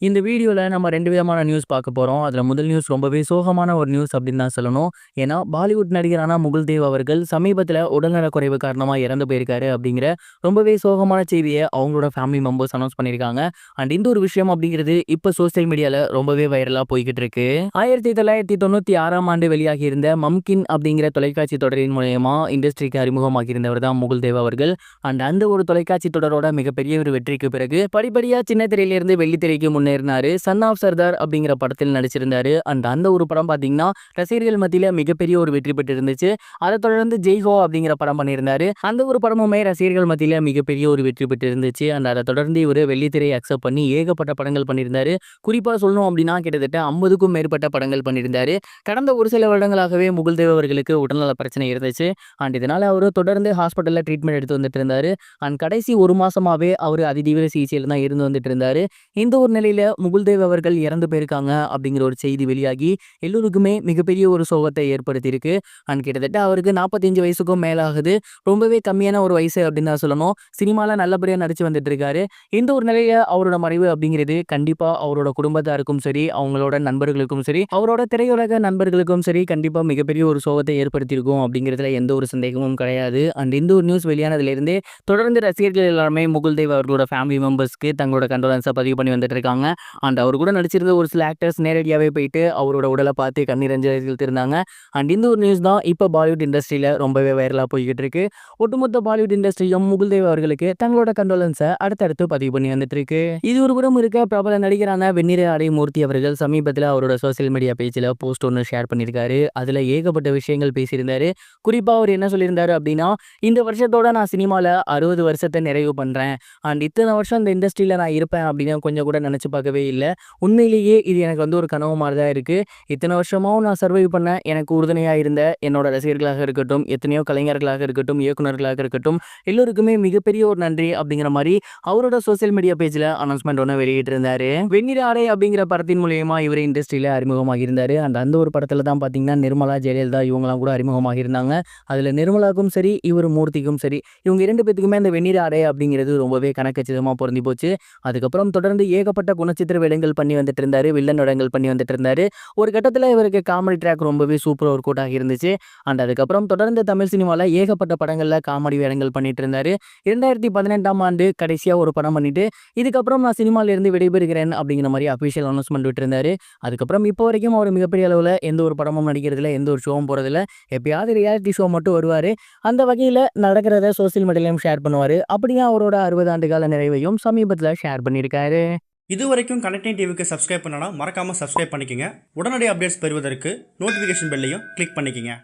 இந்த வீடியோல நம்ம 2 விதமான நியூஸ் பார்க்க போறோம். அதுல முதல் நியூஸ் ரொம்பவே சோகமான ஒரு நியூஸ் அப்படின்னு தான் சொல்லணும். ஏன்னா, பாலிவுட் நடிகரான முகுல் தேவ் அவர்கள் சமீபத்தில உடல்நலக் குறைவு காரணமா இறந்து போயிருக்காரு அப்படிங்கிற ரொம்பவே சோகமான செய்திய அவங்களோட ஃபேமிலி மெம்பர்ஸ் அனௌன்ஸ் பண்ணியிருக்காங்க. அண்ட் இந்த ஒரு விஷயம் அப்படிங்கிறது இப்ப சோசியல் மீடியால ரொம்பவே வைரலா போய்க்கிட்டு இருக்கு. 1996ஆம் ஆண்டு வெளியாகி இருந்த மம்கின் அப்படிங்கிற தொலைக்காட்சி தொடரின் மூலியமா இண்டஸ்ட்ரிக்கு அறிமுகமாகியிருந்தவர் தான் முகுல் தேவ் அவர்கள். அண்ட் அந்த ஒரு தொலைக்காட்சி தொடரோட மிகப்பெரிய ஒரு வெற்றிக்கு பிறகு படிப்படியா சின்ன திரையிலிருந்து வெள்ளி திரைக்கு முன்னேறினாரு. சன் ஆஃப் சர்தார் அப்படிங்கிற படத்தில் நடிச்சிருந்தாரு. அண்ட் அந்த ஒரு படம் பார்த்தீங்கன்னா ரசிகர்கள் மத்தியில மிகப்பெரிய ஒரு வெற்றி பெற்று இருந்துச்சு. அதை தொடர்ந்து ஜெய்ஹோ அப்படிங்கிற படம் பண்ணியிருந்தாரு. அந்த ஒரு படமுமே ரசிகர்கள் மத்தியில மிகப்பெரிய ஒரு வெற்றி பெற்று இருந்துச்சு. அண்ட் அதை தொடர்ந்து இவர் வெள்ளித்திரையை அக்செப்ட் பண்ணி ஏகப்பட்ட படங்கள் பண்ணியிருந்தாரு. குறிப்பா சொல்லணும் அப்படின்னா கிட்டத்தட்ட 50க்கும் மேற்பட்ட படங்கள் பண்ணியிருந்தாரு. கடந்த ஒரு சில வருடங்களாகவே முகுல் தேவ் அவர்களுக்கு உடல்நல பிரச்சனை இருந்துச்சு. அண்ட் இதனால அவரு தொடர்ந்து ஹாஸ்பிட்டல்ல ட்ரீட்மெண்ட் எடுத்து வந்துட்டு இருந்தாரு. அண்ட் கடைசி ஒரு மாசமாவே அவரு அதிதீவிர சிகிச்சையில தான் இருந்து வந்துட்டு இருந்தாரு. இந்த ஒரு நிலையில முகுல் தேவ் அவர்கள் இறந்து போயிருக்காங்க அப்படிங்கிற ஒரு செய்தி வெளியாகி எல்லோருக்குமே மிகப்பெரிய ஒரு சோகத்தை ஏற்படுத்தியிருக்கு. அண்ட் கிட்டத்தட்ட அவருக்கு 45 வயசுக்கும் மேலாகுது. ரொம்பவே கம்மியான ஒரு வயசு அப்படின்னு தான் சொல்லணும். சினிமால நல்லபடியா நடிச்சு வந்துட்டு இருக்காரு. இந்த ஒரு நிலையில அவரோட மறைவு அப்படிங்கிறது கண்டிப்பா அவரோட குடும்பத்தாருக்கும் சரி, அவங்களோட நண்பர்களுக்கும் சரி, அவரோட திரையுலக நண்பர்களுக்கும் சரி கண்டிப்பா மிகப்பெரிய ஒரு சோகத்தை ஏற்படுத்தியிருக்கும் அப்படிங்கிறதுல எந்த ஒரு சந்தேகமும் கிடையாது. அண்ட் இந்த ஒரு நியூஸ் வெளியானதுல இருந்தே தொடர்ந்து ரசிகர்கள் எல்லாருமே முகுல் தேவ் அவர்களோட ஃபேமிலி மெம்பர்ஸ்க்கு தங்களோட கண்டோலன்ஸை பதிவு பண்ணி வந்துட்டு இருக்காங்க. அண்ட் அவர் கூட நடிச்சிருந்த ஒரு சில ஆக்டர்ஸ் நேரடியாகவே போயிட்டு அவரோட உடலை பார்த்து கண்ணீர் அஞ்சலி செலுத்தியிருந்தாங்க. அண்ட் இந்த ஒரு நியூஸ் தான் இப்போ பாலிவுட் இண்டஸ்ட்ரியில் ரொம்பவே வைரலாக போய்கிட்டு இருக்கு. ஒட்டுமொத்த பாலிவுட் இண்டஸ்ட்ரியும் முகுல் தேவ் அவர்களுக்கு தங்களோட கண்டோலன்ஸை அடுத்தடுத்து பதிவு பண்ணி வந்துட்டு இருக்கு. இது ஒரு புறம் இருக்க பிரபல நடிகரான வெண்ணிற ஆடை மூர்த்தி அவர்கள் சமீபத்தில் அவரோட சோசியல் மீடியா பேஜில் போஸ்ட் ஒன்று ஷேர் பண்ணியிருக்காரு. அதில் ஏகப்பட்ட விஷயங்கள் பேசியிருந்தாரு. குறிப்பாக அவர் என்ன சொல்லியிருந்தாரு அப்படின்னா, இந்த வருஷத்தோட நான் சினிமாவில் 60 வருஷத்தை நிறைவு பண்ணுறேன். அண்ட் இத்தனை வருஷம் இந்த இண்டஸ்ட்ரியில் நான் இருப்பேன் அப்படின்னு கொஞ்சம் கூட நினச்சி பார்க்கவே இல்லை. உண்மையிலேயே இது எனக்கு வந்து ஒரு கனவு மாதிரி தான் இருக்குது. இத்தனை வருஷமாவும் நான் சர்வைவ் பண்ண எனக்கு உறுதுணையாக இருந்த என்னோட ரசிகர்களாக இருக்கட்டும், எத்தனையோ கலைஞர்களாக இருக்கட்டும், இயக்குநர்களாக இருக்கட்டும், எல்லோருக்குமே மிகப்பெரிய ஒரு நன்றி அப்படிங்கிற மாதிரி அவரோட சோசியல் மீடியா பேஜில் அனௌன்ஸ்மெண்ட் ஒன்று வெளியிட்டிருந்தாரு. வெண்ணிற ஆடை அப்படிங்கிற படத்தின் மூலியமா இவர் இண்டஸ்ட்ரியில் அறிமுகமாக இருந்தார். அந்த ஒரு படத்தில் தான் பார்த்தீங்கன்னா நிர்மலா, ஜெயலலிதா இவங்களாம் கூட அறிமுகமாக இருந்தாங்க. அதில் நிர்மலாவுக்கும் சரி, இவர் மூர்த்திக்கும் சரி, இவங்க 2 பேத்துக்குமே அந்த வெண்ணிற ஆடை அப்படிங்கிறது ரொம்பவே கணக்கச்சிதமாக பொருந்தி போச்சு. அதுக்கப்புறம் தொடர்ந்து ஏகப்பட்ட குணச்சித்திர வேடங்கள் பண்ணி வந்துட்டு இருந்தாரு. வில்லன் வேடங்கள் பண்ணி வந்துட்டு இருந்தாரு. ஒரு கட்டத்தில் இவருக்கு காமெடி ட்ராக் ரொம்பவே சூப்பர் ஒர்க் அவுட் ஆகியிருந்துச்சு. அண்ட் அதுக்கப்புறம் தொடர்ந்து தமிழ் சினிமாவில் ஏகப்பட்ட படங்களில் காமெடி வேடங்கள் பண்ணிட்டு இருந்தாரு. 2018ஆம் ஆண்டு கடைசியாக ஒரு படம் பண்ணிட்டு இதுக்கப்புறம் நான் சினிமாவிலிருந்து விடைபெறுகிறேன் அப்படிங்கிற மாதிரி அஃபிஷியல் அனௌன்ஸ்மெண்ட் விட்டுருந்தாரு. அதுக்கப்புறம் இப்போ வரைக்கும் அவர் மிகப்பெரிய அளவில் எந்த ஒரு படமும் நடிக்கிறதுல, எந்த ஒரு ஷோவும் போகிறதில்ல. எப்பயாவது ரியாலிட்டி ஷோ மட்டும் வருவார். அந்த வகையில் நடக்கிறத சோசியல் மீடியாலையும் ஷேர் பண்ணுவார். அப்படியே அவரோட 60 ஆண்டு கால நிறைவையும் சமீபத்தில் ஷேர் பண்ணியிருக்காரு. இதுவரைக்கும் கனெக்டிங் டிவிக்கு சப்ஸ்கிரைப் பண்ணனா மறக்காமல் சப்ஸ்கிரைப் பண்ணிக்கங்க. உடனடி அப்டேட்ஸ் பெறுவதற்கு நோட்டிஃபிகேஷன் பெல்லையும் கிளிக் பண்ணிக்கங்க.